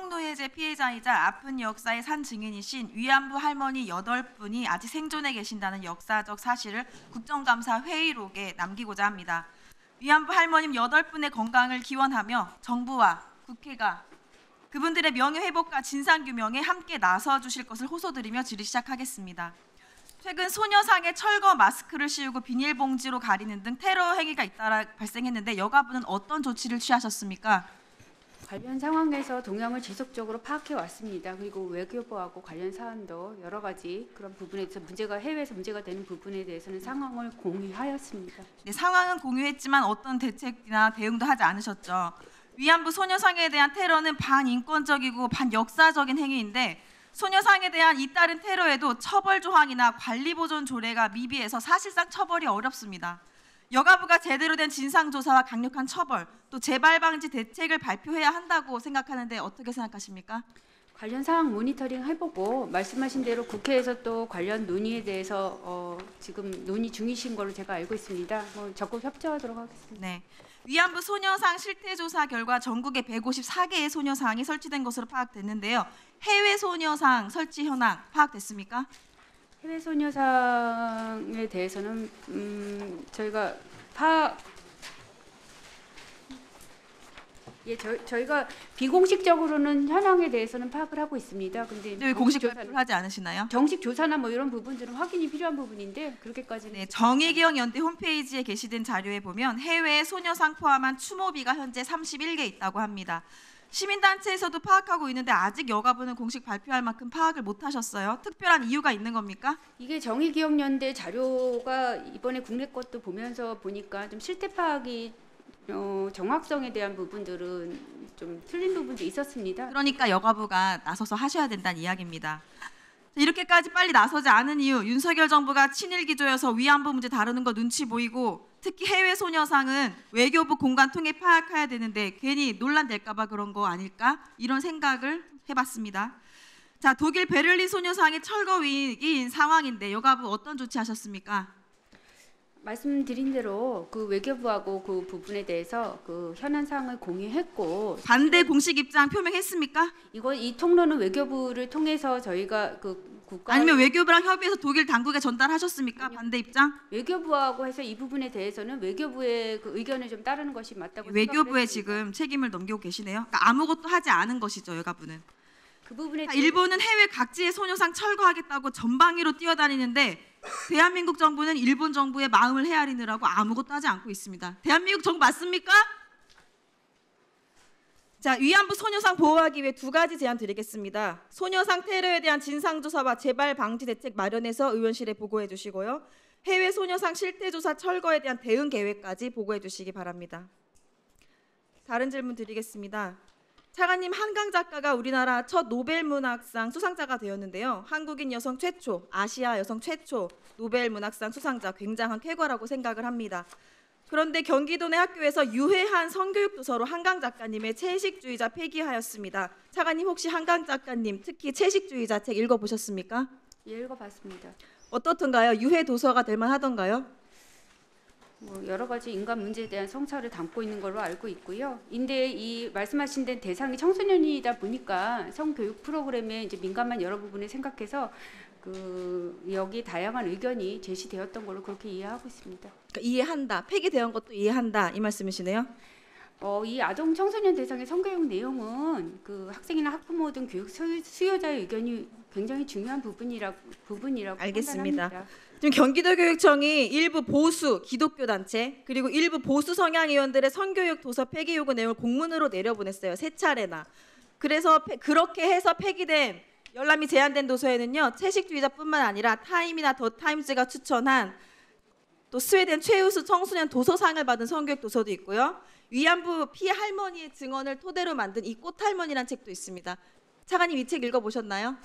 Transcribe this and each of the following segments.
성노예제 피해자이자 아픈 역사의 산 증인이신 위안부 할머니 8분이 아직 생존해 계신다는 역사적 사실을 국정감사 회의록에 남기고자 합니다. 위안부 할머님 8분의 건강을 기원하며 정부와 국회가 그분들의 명예회복과 진상규명에 함께 나서주실 것을 호소드리며 질의 시작하겠습니다. 최근 소녀상에 철거 마스크를 씌우고 비닐봉지로 가리는 등 테러 행위가 잇따라 발생했는데 여가부는 어떤 조치를 취하셨습니까? 관련 상황에서 동향을 지속적으로 파악해 왔습니다. 그리고 외교부하고 관련 사안도 여러 가지 그런 부분에 대해서 해외에서 문제가 되는 부분에 대해서는 상황을 공유하였습니다. 네, 상황은 공유했지만 어떤 대책이나 대응도 하지 않으셨죠. 위안부 소녀상에 대한 테러는 반인권적이고 반역사적인 행위인데 소녀상에 대한 잇따른 테러에도 처벌 조항이나 관리 보존 조례가 미비해서 사실상 처벌이 어렵습니다. 여가부가 제대로 된 진상조사와 강력한 처벌, 또 재발 방지 대책을 발표해야 한다고 생각하는데 어떻게 생각하십니까? 관련 사항 모니터링 해보고 말씀하신 대로 국회에서 또 관련 논의에 대해서 지금 논의 중이신 걸로 제가 알고 있습니다. 적극 협조하도록 하겠습니다. 네. 위안부 소녀상 실태조사 결과 전국에 154개의 소녀상이 설치된 것으로 파악됐는데요. 해외 소녀상 설치 현황 파악됐습니까? 해외 소녀상에 대해서는 저희가 저희가 비공식적으로는 현황에 대해서는 파악을 하고 있습니다. 근데 왜 공식 발표를 하지 않으시나요? 정식 조사나 뭐 이런 부분들은 확인이 필요한 부분인데 그렇게까지는. 네, 정의기억연대 홈페이지에 게시된 자료에 보면 해외 소녀상 포함한 추모비가 현재 31개 있다고 합니다. 시민단체에서도 파악하고 있는데 아직 여가부는 공식 발표할 만큼 파악을 못하셨어요. 특별한 이유가 있는 겁니까? 이게 정의기억연대 자료가 이번에 국내 것도 보면서 보니까 좀 실태 파악이 정확성에 대한 부분들은 좀 틀린 부분도 있었습니다. 그러니까 여가부가 나서서 하셔야 된다는 이야기입니다. 이렇게까지 빨리 나서지 않은 이유, 윤석열 정부가 친일 기조여서 위안부 문제 다루는 거 눈치 보이고 특히 해외 소녀상은 외교부 공간 통해 파악해야 되는데 괜히 논란될까 봐 그런 거 아닐까? 이런 생각을 해봤습니다. 자, 독일 베를린 소녀상이 철거 위기인 상황인데 여가부 어떤 조치하셨습니까? 말씀드린 대로 그 외교부하고 그 부분에 대해서 그 현안 사항을 공유했고 반대 공식 입장 표명했습니까? 이 통로는 외교부를 통해서 저희가 그 국가 아니면 외교부랑 협의해서 독일 당국에 전달하셨습니까? 아니요. 반대 입장? 외교부하고 해서 이 부분에 대해서는 외교부의 그 의견을 좀 따르는 것이 맞다고 외교부에 생각을 했습니다. 지금 책임을 넘기고 계시네요. 그러니까 아무것도 하지 않은 것이죠, 여가부는. 그 부분에 일본은 해외 각지의 소녀상 철거하겠다고 전방위로 뛰어다니는데 대한민국 정부는 일본 정부의 마음을 헤아리느라고 아무것도 하지 않고 있습니다. 대한민국 정부 맞습니까? 자, 위안부 소녀상 보호하기 위해 2가지 제안 드리겠습니다. 소녀상 테러에 대한 진상조사와 재발 방지 대책 마련해서 의원실에 보고해 주시고요. 해외 소녀상 실태조사 철거에 대한 대응 계획까지 보고해 주시기 바랍니다. 다른 질문 드리겠습니다. 차관님, 한강 작가가 우리나라 첫 노벨문학상 수상자가 되었는데요. 한국인 여성 최초, 아시아 여성 최초 노벨문학상 수상자, 굉장한 쾌거라고 생각을 합니다. 그런데 경기도 내 학교에서 유해한 성교육 도서로 한강 작가님의 채식주의자 폐기하였습니다. 차관님, 혹시 한강 작가님 특히 채식주의자 책 읽어보셨습니까? 예, 읽어봤습니다. 어떻던가요? 유해 도서가 될 만하던가요? 여러 가지 인간 문제에 대한 성찰을 담고 있는 걸로 알고 있고요. 인데 이 말씀하신 데 대상이 청소년이다 보니까 성교육 프로그램에 이제 민감한 여러 부분을 생각해서 여기 다양한 의견이 제시되었던 걸로 그렇게 이해하고 있습니다. 그러니까 이해한다, 폐기되는 것도 이해한다 이 말씀이시네요. 이 아동 청소년 대상의 성교육 내용은 그 학생이나 학부모 등 교육 수요자의 의견이 굉장히 중요한 부분이라고 알겠습니다. 판단합니다. 지금 경기도교육청이 일부 보수 기독교 단체 그리고 일부 보수 성향 의원들의 성교육 도서 폐기 요구 내용을 공문으로 내려보냈어요. 3차례나. 그래서 그렇게 해서 폐기된 열람이 제한된 도서에는요, 채식주의자뿐만 아니라 타임이나 더 타임즈가 추천한 또 스웨덴 최우수 청소년 도서상을 받은 성교육 도서도 있고요. 위안부 피해 할머니의 증언을 토대로 만든 이 꽃할머니란 책도 있습니다. 차관님, 이 책 읽어보셨나요?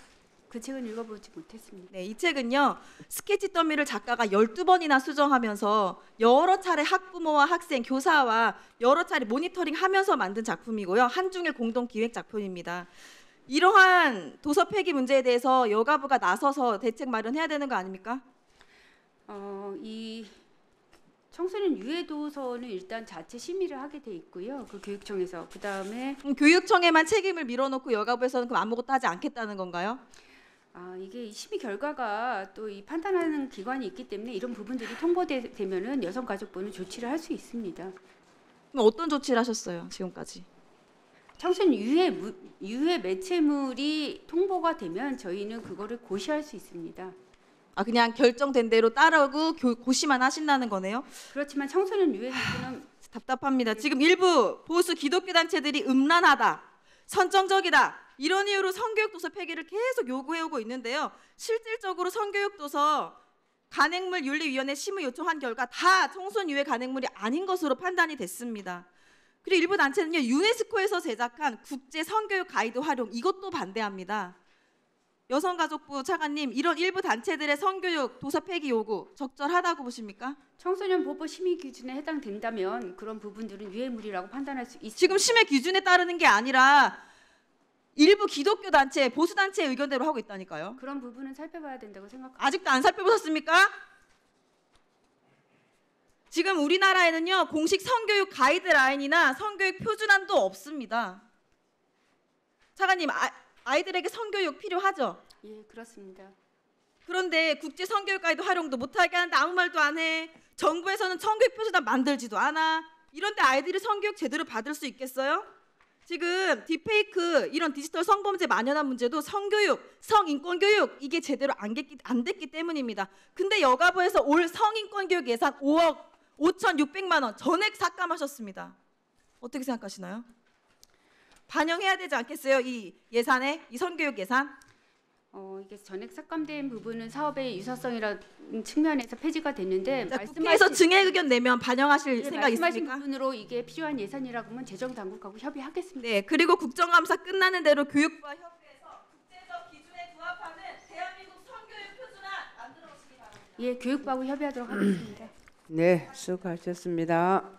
그 책은 읽어보지 못했습니다. 네, 이 책은요, 스케치 더미를 작가가 12번이나 수정하면서 여러 차례 학부모와 학생, 교사와 여러 차례 모니터링하면서 만든 작품이고요. 한중일 공동 기획 작품입니다. 이러한 도서 폐기 문제에 대해서 여가부가 나서서 대책 마련해야 되는 거 아닙니까? 청소년 유해 도서는 일단 자체 심의를 하게 돼 있고요. 그 교육청에서 그다음에 교육청에만 책임을 밀어놓고 여가부에서는 그럼 아무것도 하지 않겠다는 건가요? 이게 심의 결과가 또 이 판단하는 기관이 있기 때문에 이런 부분들이 통보되면은 여성가족부는 조치를 할 수 있습니다. 그럼 어떤 조치를 하셨어요 지금까지? 청소년 유해 매체물이 통보가 되면 저희는 그거를 고시할 수 있습니다. 그냥 결정된 대로 따르고 고시만 하신다는 거네요? 그렇지만 청소년 유해 부분은 답답합니다. 지금 일부 보수 기독교 단체들이 음란하다, 선정적이다 이런 이유로 성교육 도서 폐기를 계속 요구해오고 있는데요. 실질적으로 성교육 도서 간행물 윤리위원회 심의 요청한 결과 다 청소년 유해 간행물이 아닌 것으로 판단이 됐습니다. 그리고 일부 단체는요 유네스코에서 제작한 국제 성교육 가이드 활용 이것도 반대합니다. 여성가족부 차관님, 이런 일부 단체들의 성교육 도서 폐기 요구 적절하다고 보십니까? 청소년 보호 심의 기준에 해당된다면 그런 부분들은 유해물이라고 판단할 수 있습니다. 지금 심의 기준에 따르는 게 아니라 일부 기독교 단체, 보수 단체의 의견대로 하고 있다니까요. 그런 부분은 살펴봐야 된다고 생각합니다. 아직도 안 살펴보셨습니까? 지금 우리나라에는요 공식 성교육 가이드라인이나 성교육 표준안도 없습니다. 차관님, 아이들에게 성교육 필요하죠? 예, 그렇습니다. 그런데 국제 성교육 가이드 활용도 못하게 하는데 아무 말도 안 해. 정부에서는 성교육 표준안 만들지도 않아. 이런데 아이들이 성교육 제대로 받을 수 있겠어요? 지금 딥페이크 이런 디지털 성범죄 만연한 문제도 성교육, 성인권교육 이게 제대로 안 됐기 때문입니다. 근데 여가부에서 올 성인권교육 예산 5억 5,600만 원 전액 삭감하셨습니다. 어떻게 생각하시나요? 반영해야 되지 않겠어요? 이 예산에, 이 성교육 예산? 이게 전액 삭감된 부분은 사업의 유사성이라는 측면에서 폐지가 됐는데 국회에서 증액 의견 내면 반영하실 생각 말씀하신 있습니까? 부분으로 이게 필요한 예산이라고 하면 재정당국하고 협의하겠습니다. 네, 그리고 국정감사 끝나는 대로 교육부와 협의해서 국제적 기준에 부합하는 대한민국 성교육 표준안 만들어 오시기 바랍니다. 예, 교육부하고 협의하도록 하겠습니다. 네, 수고하셨습니다.